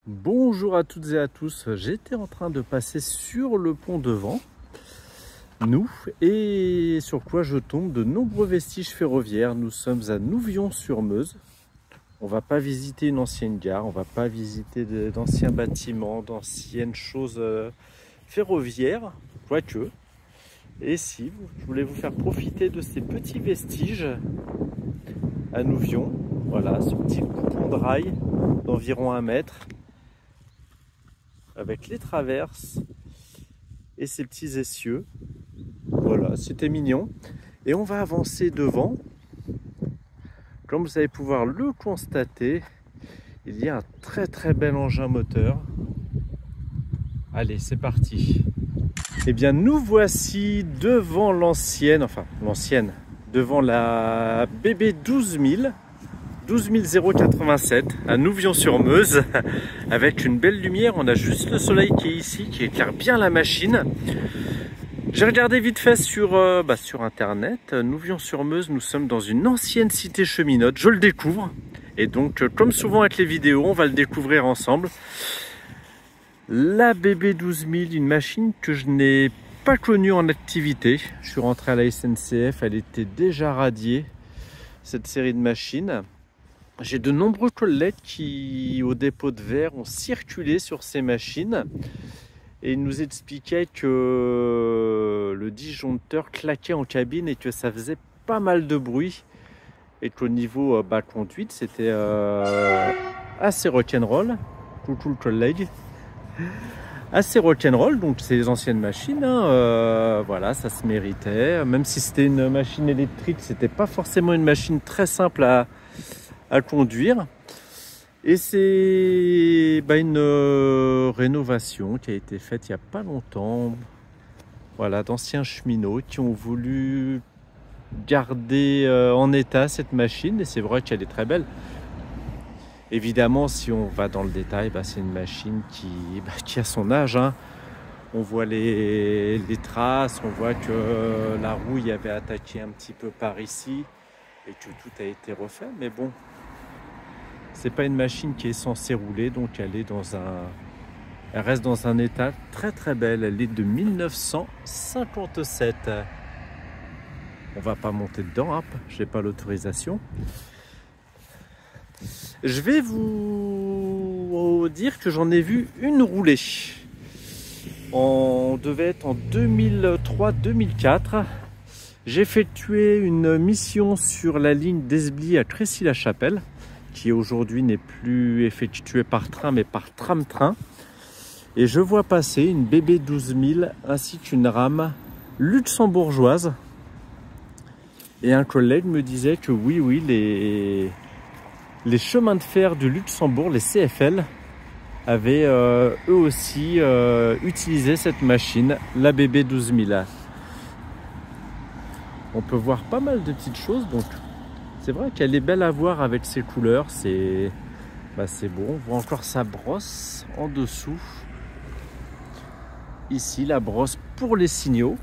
Bonjour à toutes et à tous, j'étais en train de passer sur le pont devant nous et sur quoi je tombe de nombreux vestiges ferroviaires. Nous sommes à Nouvion-sur-Meuse. On va pas visiter une ancienne gare, on va pas visiter d'anciens bâtiments, d'anciennes choses ferroviaires, quoique. Et si, je voulais vous faire profiter de ces petits vestiges à Nouvion. Voilà, ce petit coupon de rail d'environ 1 mètre. Avec les traverses et ces petits essieux. Voilà, c'était mignon. Et on va avancer devant. Comme vous allez pouvoir le constater, il y a un très bel engin moteur. Allez, c'est parti. Eh bien, nous voici devant devant la BB 12000. 12087 à Nouvion-sur-Meuse avec une belle lumière. On a juste le soleil qui est ici, qui éclaire bien la machine. J'ai regardé vite fait sur internet. Nouvion-sur-Meuse, nous sommes dans une ancienne cité cheminote. Je le découvre. Et donc, comme souvent avec les vidéos, on va le découvrir ensemble. La BB 12000, une machine que je n'ai pas connue en activité. Je suis rentré à la SNCF, elle était déjà radiée, cette série de machines. J'ai de nombreux collègues qui, au dépôt de verre, ont circulé sur ces machines et ils nous expliquaient que le disjoncteur claquait en cabine et que ça faisait pas mal de bruit et qu'au niveau conduite, c'était assez rock'n'roll. Coucou le collègue. Assez rock'n'roll, donc c'est les anciennes machines, hein, voilà, ça se méritait. Même si c'était une machine électrique, c'était pas forcément une machine très simple à conduire. Et c'est une rénovation qui a été faite il n'y a pas longtemps. Voilà, d'anciens cheminots qui ont voulu garder en état cette machine, et c'est vrai qu'elle est très belle. Évidemment, si on va dans le détail, c'est une machine qui a son âge, hein. On voit les traces, on voit que la rouille avait attaqué un petit peu par ici et que tout a été refait. Mais bon, c'est pas une machine qui est censée rouler, donc elle reste dans un état très belle. Elle est de 1957. On va pas monter dedans, hein, j'ai pas l'autorisation. Je vais vous dire que j'en ai vu une rouler. On devait être en 2003-2004. J'ai effectué une mission sur la ligne d'Esbly à Crécy-la-Chapelle, qui aujourd'hui n'est plus effectuée par train mais par tram-train. Et je vois passer une BB 12000 ainsi qu'une rame luxembourgeoise. Et un collègue me disait que oui, les chemins de fer du Luxembourg, les CFL, avaient eux aussi utilisé cette machine, la BB 12000. On peut voir pas mal de petites choses, donc c'est vrai qu'elle est belle à voir avec ses couleurs, c'est beau. On voit encore sa brosse en dessous. Ici, la brosse pour les signaux.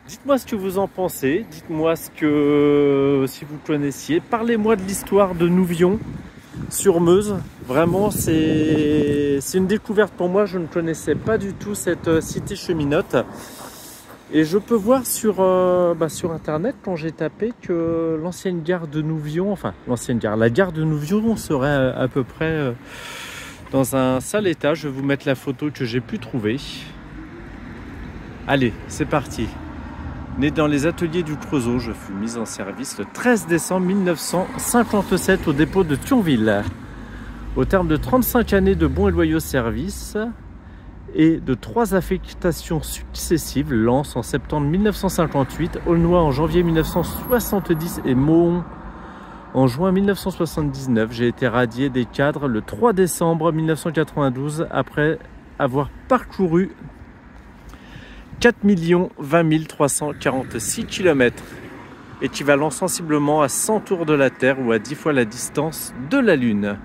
Dites-moi ce que vous en pensez, dites-moi si vous connaissiez. Parlez-moi de l'histoire de Nouvion-sur-Meuse. Vraiment, c'est une découverte pour moi. Je ne connaissais pas du tout cette cité cheminote. Et je peux voir sur internet, quand j'ai tapé, que l'ancienne gare de Nouvion, la gare de Nouvion serait à peu près dans un sale état. Je vais vous mettre la photo que j'ai pu trouver. Allez, c'est parti. Né dans les ateliers du Creusot, je fus mis en service le 13 décembre 1957 au dépôt de Thionville. Au terme de 35 années de bons et loyaux services et de 3 affectations successives, Lens en septembre 1958, Aulnois en janvier 1970 et Mohon en juin 1979, j'ai été radié des cadres le 3 décembre 1992 après avoir parcouru 4 020 346 km, équivalent sensiblement à 100 tours de la Terre ou à 10 fois la distance de la Lune.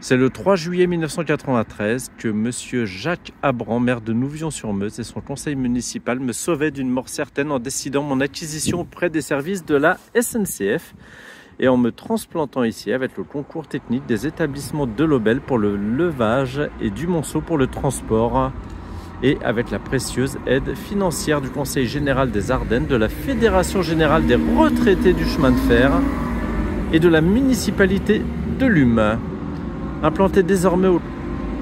C'est le 3 juillet 1993 que monsieur Jacques Abran, maire de Nouvion-sur-Meuse, et son conseil municipal me sauvaient d'une mort certaine en décidant mon acquisition auprès des services de la SNCF et en me transplantant ici avec le concours technique des établissements de l'Aubel pour le levage et du Monceau pour le transport et avec la précieuse aide financière du Conseil général des Ardennes, de la Fédération générale des retraités du chemin de fer et de la municipalité de Lume. Implanté désormais aux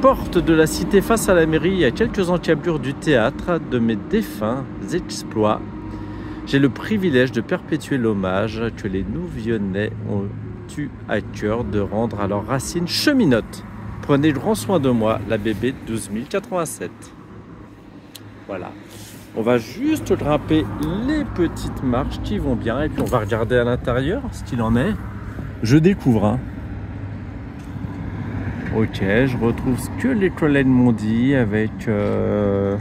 portes de la cité face à la mairie, à quelques encablures du théâtre de mes défunts exploits, j'ai le privilège de perpétuer l'hommage que les Nouvionnais ont eu à cœur de rendre à leurs racines cheminotes. Prenez grand soin de moi, la BB 12087. Voilà. On va juste grimper les petites marches qui vont bien et puis on va regarder à l'intérieur ce qu'il en est. Je découvre, hein. Ok, je retrouve ce que les collègues m'ont dit avec le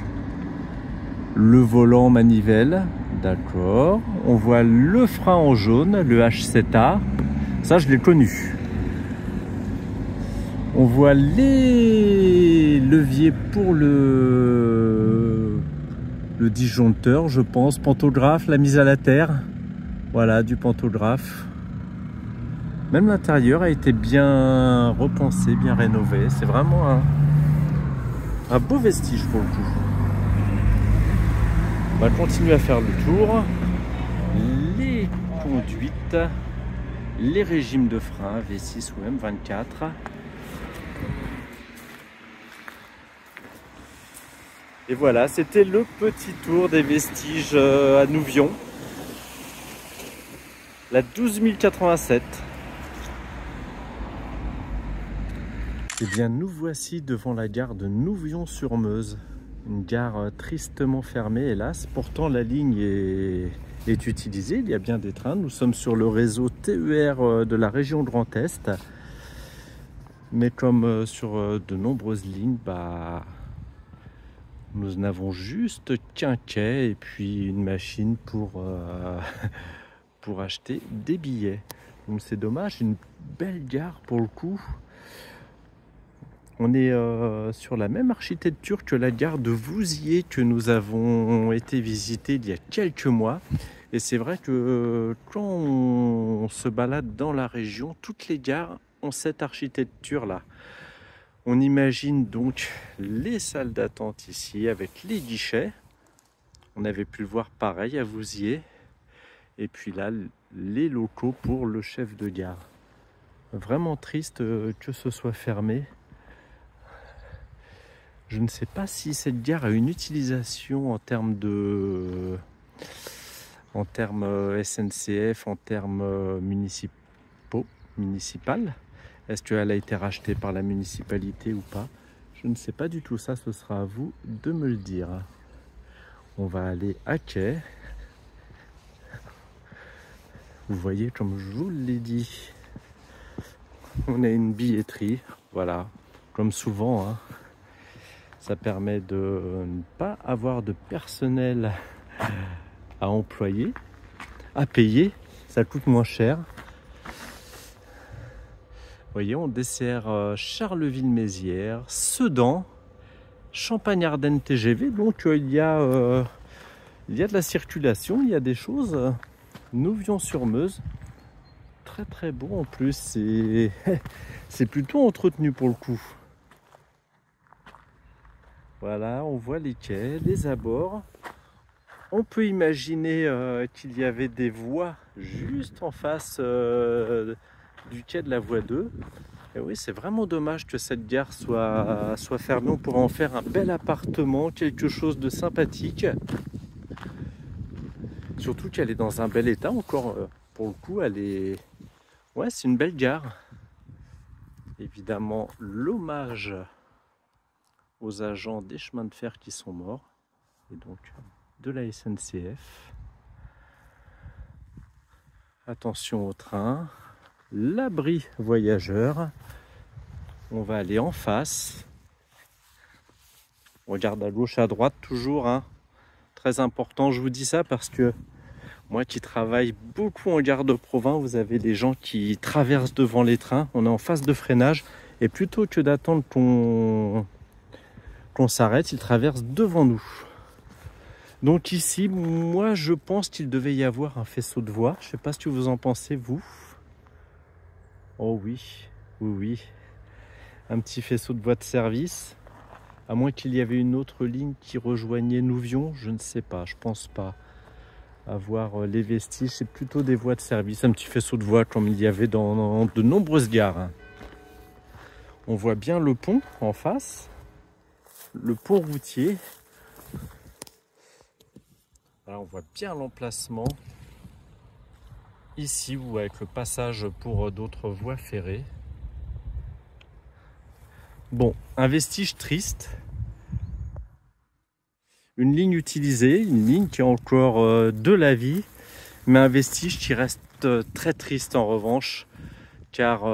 volant manivelle. D'accord. On voit le frein en jaune, le H7A. Ça, je l'ai connu. On voit les leviers pour le disjoncteur, je pense. Pantographe, la mise à la terre. Voilà, du pantographe. Même l'intérieur a été bien repensé, bien rénové. C'est vraiment un beau vestige pour le coup. On va continuer à faire le tour. Les conduites, les régimes de frein, V6 ou M24. Et voilà, c'était le petit tour des vestiges à Nouvion. La 12087. Eh bien, nous voici devant la gare de Nouvion-sur-Meuse. Une gare tristement fermée, hélas. Pourtant, la ligne est utilisée. Il y a bien des trains. Nous sommes sur le réseau TER de la région Grand Est. Mais comme sur de nombreuses lignes, nous n'avons juste qu'un quai et puis une machine pour acheter des billets. Donc c'est dommage, une belle gare pour le coup. On est sur la même architecture que la gare de Vouziers que nous avons été visiter il y a quelques mois. Et c'est vrai que quand on se balade dans la région, toutes les gares ont cette architecture-là. On imagine donc les salles d'attente ici avec les guichets. On avait pu le voir pareil à Vouziers. Et puis là, les locaux pour le chef de gare. Vraiment triste que ce soit fermé. Je ne sais pas si cette gare a une utilisation en termes SNCF, en termes municipal. Est-ce qu'elle a été rachetée par la municipalité ou pas? Je ne sais pas du tout ça, ce sera à vous de me le dire. On va aller à quai. Vous voyez, comme je vous l'ai dit, on a une billetterie, voilà, comme souvent, hein. Ça permet de ne pas avoir de personnel à employer, à payer, ça coûte moins cher. Vous voyez, on dessert Charleville-Mézières, Sedan, Champagne-Ardenne TGV, donc il y a de la circulation, il y a des choses. Nouvion-sur-Meuse, très très beau en plus, c'est plutôt entretenu pour le coup. Voilà, on voit les quais, les abords. On peut imaginer qu'il y avait des voies juste en face du quai de la voie 2. Et oui, c'est vraiment dommage que cette gare soit fermée. On pourrait en faire un bel appartement, quelque chose de sympathique. Surtout qu'elle est dans un bel état encore. Pour le coup, elle est... Ouais, c'est une belle gare. Évidemment, l'hommage aux agents des chemins de fer qui sont morts. Et donc, de la SNCF. Attention au train. L'abri voyageur. On va aller en face. On regarde à gauche, à droite toujours, hein. Très important, je vous dis ça parce que moi qui travaille beaucoup en gare de Provins, vous avez des gens qui traversent devant les trains. On est en phase de freinage Et plutôt que d'attendre qu'on s'arrête, il traverse devant nous. Donc ici, moi je pense qu'il devait y avoir un faisceau de voies. Je ne sais pas ce que vous en pensez, vous. Oh oui, oui, oui. Un petit faisceau de voies de service. À moins qu'il y avait une autre ligne qui rejoignait Nouvion, je ne sais pas, je pense pas avoir les vestiges. C'est plutôt des voies de service, un petit faisceau de voies comme il y avait dans de nombreuses gares. On voit bien le pont en face, le pont routier. Là, on voit bien l'emplacement ici, ou avec le passage pour d'autres voies ferrées. Bon, un vestige triste. Une ligne utilisée, une ligne qui a encore de la vie, mais un vestige qui reste très triste en revanche, car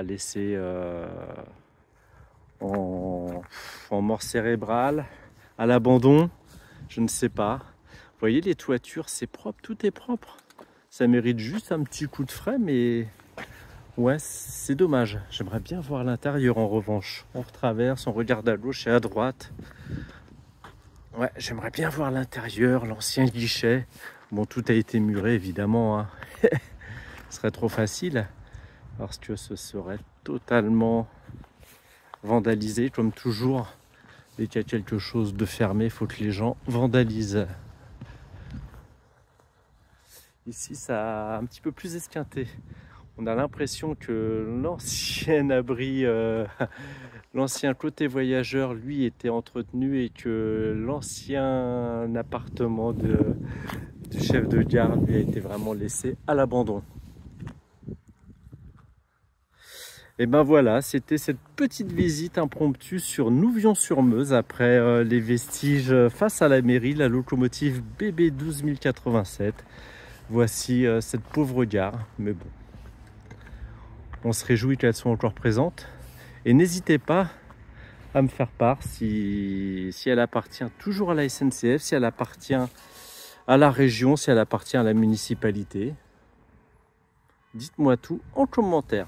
laissé en mort cérébrale, à l'abandon, je ne sais pas. Vous voyez les toitures, c'est propre, tout est propre. Ça mérite juste un petit coup de frais, mais ouais, c'est dommage. J'aimerais bien voir l'intérieur en revanche. On retraverse, on regarde à gauche et à droite. Ouais, j'aimerais bien voir l'intérieur, l'ancien guichet. Bon, tout a été muré, évidemment. Hein. Ce serait trop facile, parce que ce serait totalement vandalisé, comme toujours. Dès qu'il y a quelque chose de fermé, il faut que les gens vandalisent. Ici, ça a un petit peu plus esquinté. On a l'impression que l'ancien abri, l'ancien côté voyageur, lui, était entretenu et que l'ancien appartement du chef de gare, lui, a été vraiment laissé à l'abandon. Et ben voilà, c'était cette petite visite impromptue sur Nouvion-sur-Meuse après les vestiges face à la mairie, la locomotive BB 12087. Voici cette pauvre gare, mais bon, on se réjouit qu'elle soit encore présente. Et n'hésitez pas à me faire part si elle appartient toujours à la SNCF, si elle appartient à la région, si elle appartient à la municipalité. Dites-moi tout en commentaire.